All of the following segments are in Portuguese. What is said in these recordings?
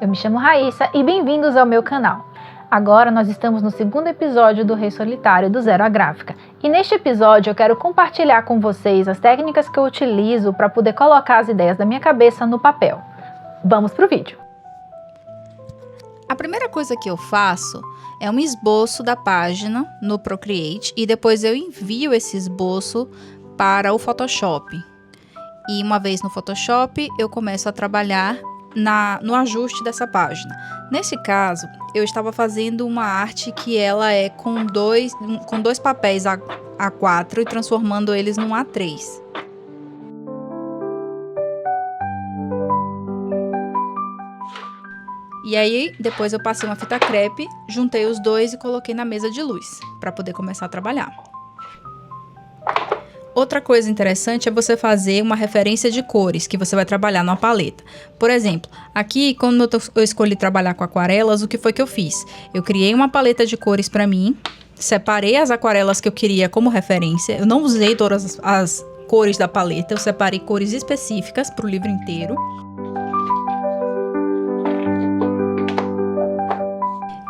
Eu me chamo Raíssa e bem-vindos ao meu canal. Agora nós estamos no segundo episódio do Rei Solitário do Zero à Gráfica. E neste episódio eu quero compartilhar com vocês as técnicas que eu utilizo para poder colocar as ideias da minha cabeça no papel. Vamos pro vídeo! A primeira coisa que eu faço é um esboço da página no Procreate e depois eu envio esse esboço para o Photoshop. E uma vez no Photoshop eu começo a trabalhar no ajuste dessa página. Nesse caso, eu estava fazendo uma arte que ela é com dois papéis A4 e transformando eles num A3. E aí, depois eu passei uma fita crepe, juntei os dois e coloquei na mesa de luz, para poder começar a trabalhar. Outra coisa interessante é você fazer uma referência de cores que você vai trabalhar numa paleta. Por exemplo, aqui, quando eu escolhi trabalhar com aquarelas, o que foi que eu fiz? Eu criei uma paleta de cores para mim, separei as aquarelas que eu queria como referência, eu não usei todas as cores da paleta, eu separei cores específicas para o livro inteiro.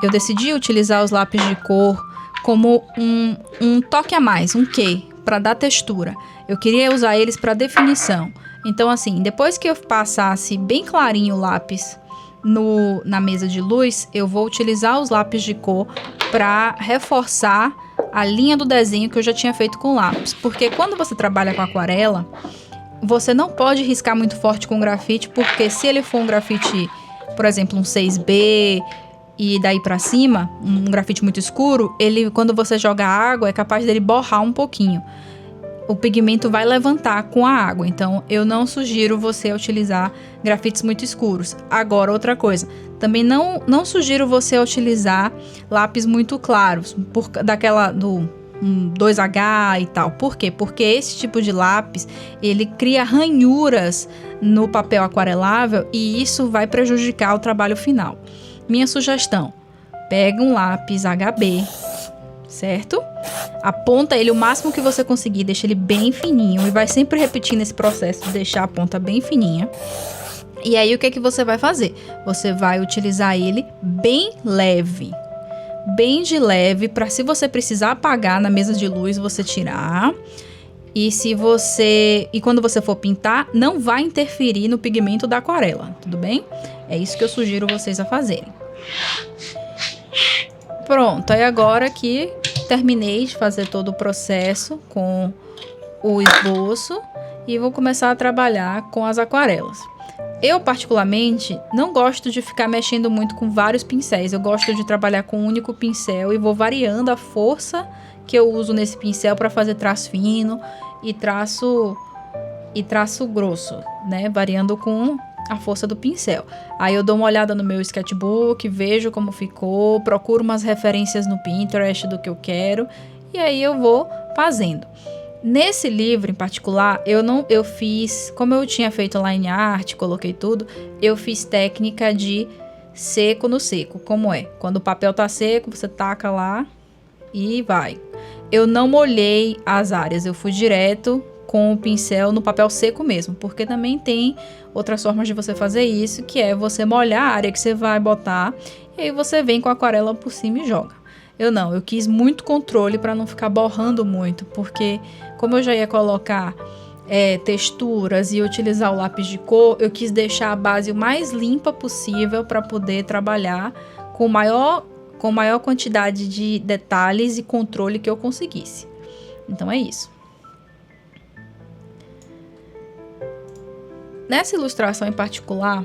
Eu decidi utilizar os lápis de cor como um toque a mais, um quê? Para dar textura. Eu queria usar eles para definição. Então, assim, depois que eu passasse bem clarinho o lápis na mesa de luz, eu vou utilizar os lápis de cor para reforçar a linha do desenho que eu já tinha feito com lápis. Porque quando você trabalha com aquarela, você não pode riscar muito forte com grafite, porque se ele for um grafite, por exemplo, um 6B... e daí pra cima, um grafite muito escuro, quando você joga água, é capaz dele borrar um pouquinho. O pigmento vai levantar com a água, então eu não sugiro você utilizar grafites muito escuros. Agora, outra coisa, também não sugiro você utilizar lápis muito claros, daquela do 2H e tal. Por quê? Porque esse tipo de lápis, ele cria ranhuras no papel aquarelável e isso vai prejudicar o trabalho final. Minha sugestão, pega um lápis HB, certo? Aponta ele o máximo que você conseguir, deixa ele bem fininho e vai sempre repetindo esse processo de deixar a ponta bem fininha. E aí o que você vai fazer? Você vai utilizar ele bem leve, bem de leve, para se você precisar apagar na mesa de luz, você tirar. E quando você for pintar, não vai interferir no pigmento da aquarela, tudo bem? É isso que eu sugiro vocês a fazerem. Pronto, aí agora que terminei de fazer todo o processo com o esboço e vou começar a trabalhar com as aquarelas. Eu, particularmente, não gosto de ficar mexendo muito com vários pincéis. Eu gosto de trabalhar com um único pincel e vou variando a força que eu uso nesse pincel para fazer traço fino e traço grosso, né? Variando com a força do pincel. Aí eu dou uma olhada no meu sketchbook, vejo como ficou, procuro umas referências no Pinterest do que eu quero e aí eu vou fazendo. Nesse livro em particular, eu fiz, como eu tinha feito line art, coloquei tudo, eu fiz técnica de seco no seco. Como é? Quando o papel tá seco, você taca lá e vai. Eu não molhei as áreas, eu fui direto com o pincel no papel seco mesmo, porque também tem outras formas de você fazer isso, que é você molhar a área que você vai botar e aí você vem com a aquarela por cima e joga. Eu quis muito controle para não ficar borrando muito, porque como eu já ia colocar texturas e utilizar o lápis de cor, eu quis deixar a base o mais limpa possível para poder trabalhar com maior quantidade de detalhes e controle que eu conseguisse. Então é isso. Nessa ilustração em particular,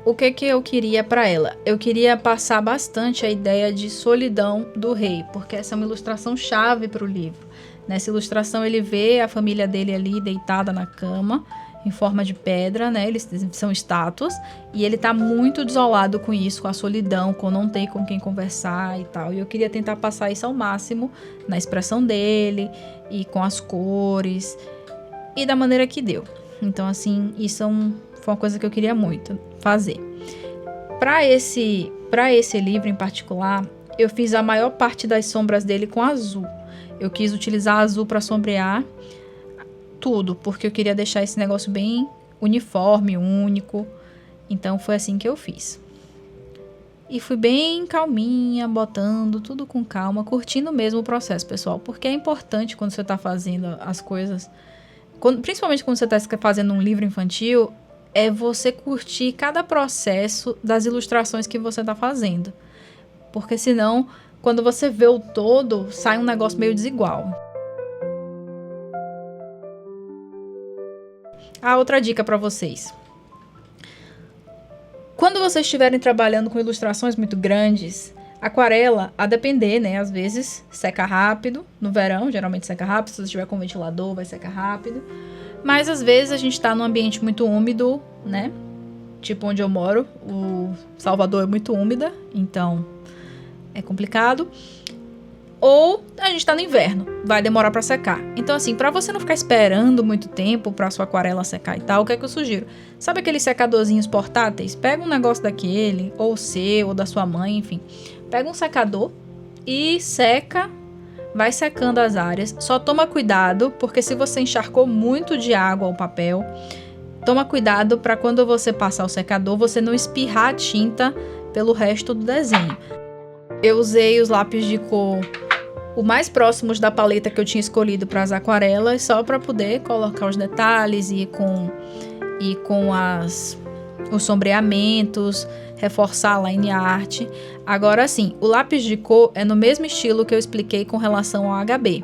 o que eu queria para ela? Eu queria passar bastante a ideia de solidão do rei, porque essa é uma ilustração chave para o livro. Nessa ilustração ele vê a família dele ali deitada na cama, em forma de pedra, né? Eles são estátuas, e ele tá muito desolado com isso, com a solidão, com não ter com quem conversar e tal. E eu queria tentar passar isso ao máximo na expressão dele, e com as cores, e da maneira que deu. Então, assim, isso foi uma coisa que eu queria muito fazer. Para esse livro em particular, eu fiz a maior parte das sombras dele com azul. Eu quis utilizar azul para sombrear tudo, porque eu queria deixar esse negócio bem uniforme, único. Então foi assim que eu fiz. E fui bem calminha, botando tudo com calma, curtindo mesmo o processo, pessoal. Porque é importante quando você está fazendo as coisas, principalmente quando você está fazendo um livro infantil, é você curtir cada processo das ilustrações que você está fazendo. Porque senão, quando você vê o todo, sai um negócio meio desigual. Outra dica para vocês. Quando vocês estiverem trabalhando com ilustrações muito grandes, aquarela, a depender, né? Às vezes seca rápido. No verão, geralmente seca rápido. Se você estiver com ventilador, vai secar rápido. Mas às vezes a gente está num ambiente muito úmido, né? Tipo onde eu moro. O Salvador é muito úmida, então é complicado. Ou a gente tá no inverno, vai demorar pra secar. Então assim, pra você não ficar esperando muito tempo pra sua aquarela secar e tal, o que é que eu sugiro? Sabe aqueles secadorzinhos portáteis? Pega um negócio daquele, ou seu, ou da sua mãe, enfim. Pega um secador e seca, vai secando as áreas. Só toma cuidado, porque se você encharcou muito de água o papel, toma cuidado pra quando você passar o secador, você não espirrar a tinta pelo resto do desenho. Eu usei os lápis de cor o mais próximos da paleta que eu tinha escolhido para as aquarelas, só para poder colocar os detalhes e com os sombreamentos, reforçar a line art. Agora sim, o lápis de cor é no mesmo estilo que eu expliquei com relação ao HB.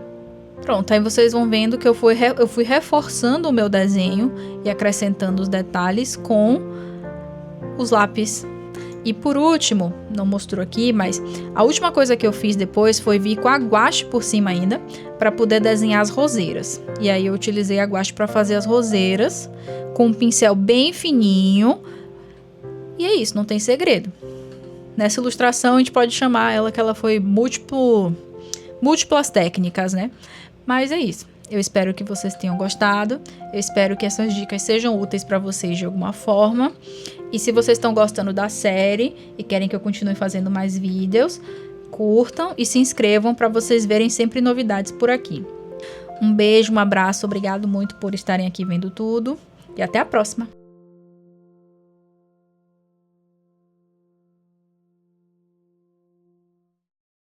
Pronto, aí vocês vão vendo que eu fui reforçando o meu desenho e acrescentando os detalhes com os lápis. E por último, não mostrou aqui, mas a última coisa que eu fiz depois foi vir com a guache por cima ainda, para poder desenhar as roseiras. E aí eu utilizei a guache para fazer as roseiras, com um pincel bem fininho. E é isso, não tem segredo. Nessa ilustração a gente pode chamar ela que ela foi múltiplas técnicas, né? Mas é isso. Eu espero que vocês tenham gostado. Eu espero que essas dicas sejam úteis para vocês de alguma forma. E se vocês estão gostando da série e querem que eu continue fazendo mais vídeos, curtam e se inscrevam para vocês verem sempre novidades por aqui. Um beijo, um abraço, obrigado muito por estarem aqui vendo tudo e até a próxima!